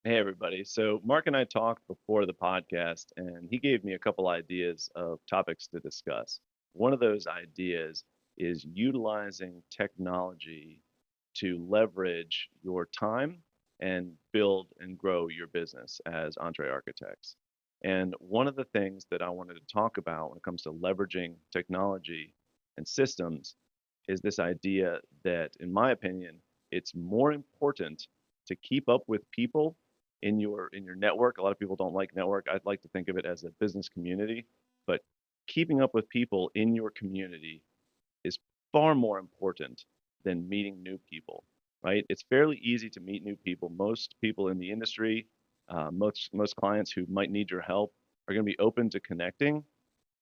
Hey everybody. So Mark and I talked before the podcast and he gave me a couple ideas of topics to discuss. One of those ideas is utilizing technology to leverage your time and build and grow your business as EntreArchitects. And one of the things that I wanted to talk about when it comes to leveraging technology and systems is this idea that, in my opinion, it's more important to keep up with people in your network. A lot of people don't like network. I'd like to think of it as a business community, but keeping up with people in your community is far more important than meeting new people, right? It's fairly easy to meet new people. Most people in the industry, most clients who might need your help are going to be open to connecting.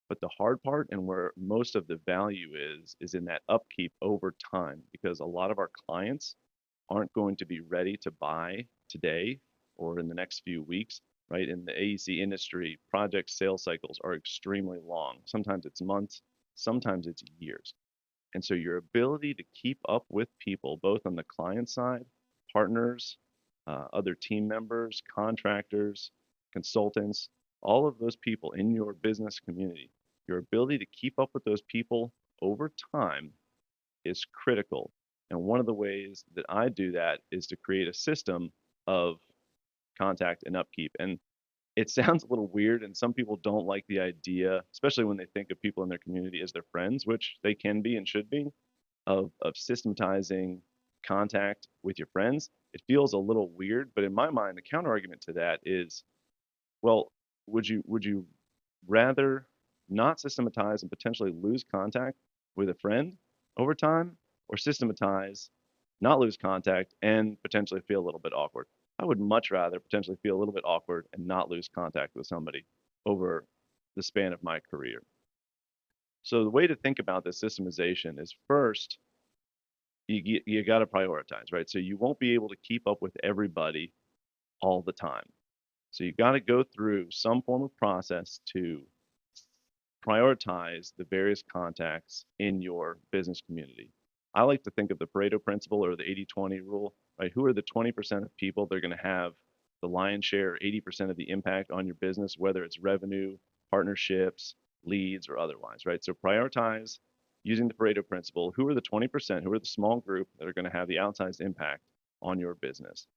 But the hard part and where most of the value is in that upkeep over time because a lot of our clients aren't going to be ready to buy today or in the next few weeks, right? In the AEC industry, project sales cycles are extremely long. Sometimes it's months, sometimes it's years. And so your ability to keep up with people, both on the client side, partners, other team members, contractors, consultants, all of those people in your business community, your ability to keep up with those people over time is critical. And one of the ways that I do that is to create a system of contact and upkeep. And it sounds a little weird, and some people don't like the idea, especially when they think of people in their community as their friends, which they can be and should be, of systematizing contact with your friends. It feels a little weird, but in my mind, the counter argument to that is, well, would you rather not systematize and potentially lose contact with a friend over time, or systematize, not lose contact, and potentially feel a little bit awkward? I would much rather potentially feel a little bit awkward and not lose contact with somebody over the span of my career. So the way to think about this systemization is first, you got to prioritize, right? So you won't be able to keep up with everybody all the time. So you got to go through some form of process to prioritize the various contacts in your business community. I like to think of the Pareto principle or the 80-20 rule, right? Who are the 20% of people that are going to have the lion's share, 80% of the impact on your business, whether it's revenue, partnerships, leads, or otherwise, right? So prioritize using the Pareto principle. Who are the 20%, who are the small group that are going to have the outsized impact on your business?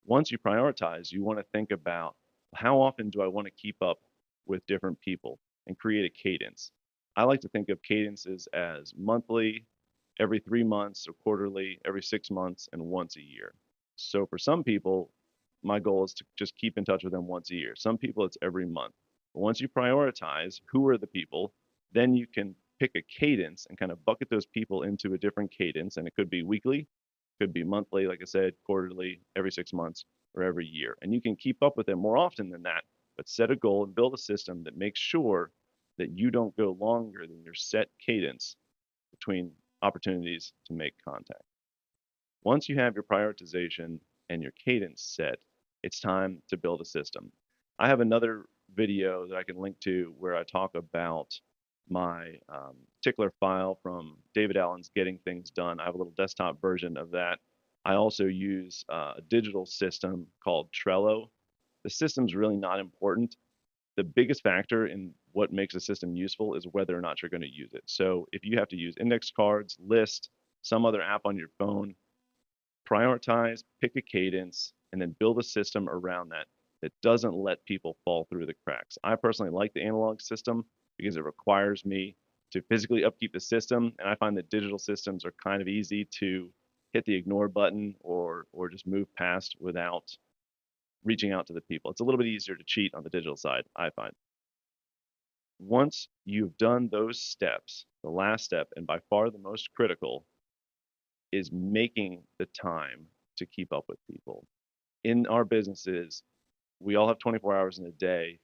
Once you prioritize, you want to think about how often do I want to keep up with different people and create a cadence. I like to think of cadences as monthly, every 3 months, or quarterly, every 6 months, and once a year. So for some people, my goal is to just keep in touch with them once a year. Some people, it's every month. But once you prioritize who are the people, then you can pick a cadence and kind of bucket those people into a different cadence. And it could be weekly, could be monthly, like I said, quarterly, every 6 months, or every year. And you can keep up with it more often than that, but set a goal and build a system that makes sure that you don't go longer than your set cadence between opportunities to make contact. Once you have your prioritization and your cadence set, it's time to build a system. I have another video that I can link to where I talk about my particular file from David Allen's Getting Things Done. I have a little desktop version of that. I also use a digital system called Trello. The system's really not important. The biggest factor in what makes a system useful is whether or not you're going to use it. So if you have to use index cards, list, some other app on your phone, prioritize, pick a cadence, and then build a system around that that doesn't let people fall through the cracks. I personally like the analog system because it requires me to physically upkeep the system, and I find that digital systems are kind of easy to hit the ignore button or just move past without reaching out to the people. It's a little bit easier to cheat on the digital side, I find. Once you've done those steps, the last step, and by far the most critical, is making the time to keep up with people. In our businesses, we all have 24 hours in a day.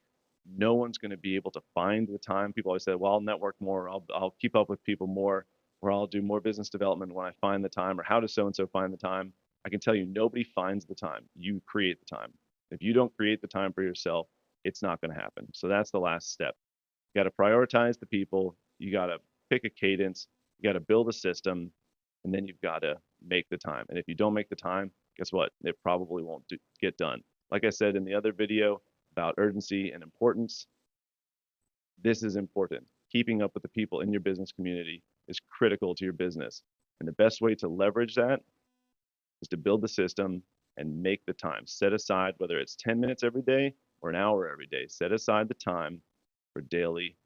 No one's going to be able to find the time. People always say, well, I'll network more, I'll keep up with people more, or I'll do more business development when I find the time, or how does so and so find the time? I can tell you, nobody finds the time. You create the time. If you don't create the time for yourself, it's not going to happen. So that's the last step. You got to prioritize the people. You got to pick a cadence. You got to build a system, and then you've got to make the time. And if you don't make the time, guess what? It probably won't get done. Like I said in the other video about urgency and importance, this is important. Keeping up with the people in your business community is critical to your business. And the best way to leverage that is to build the system and make the time. Set aside, whether it's 10 minutes every day or an hour every day, set aside the time for daily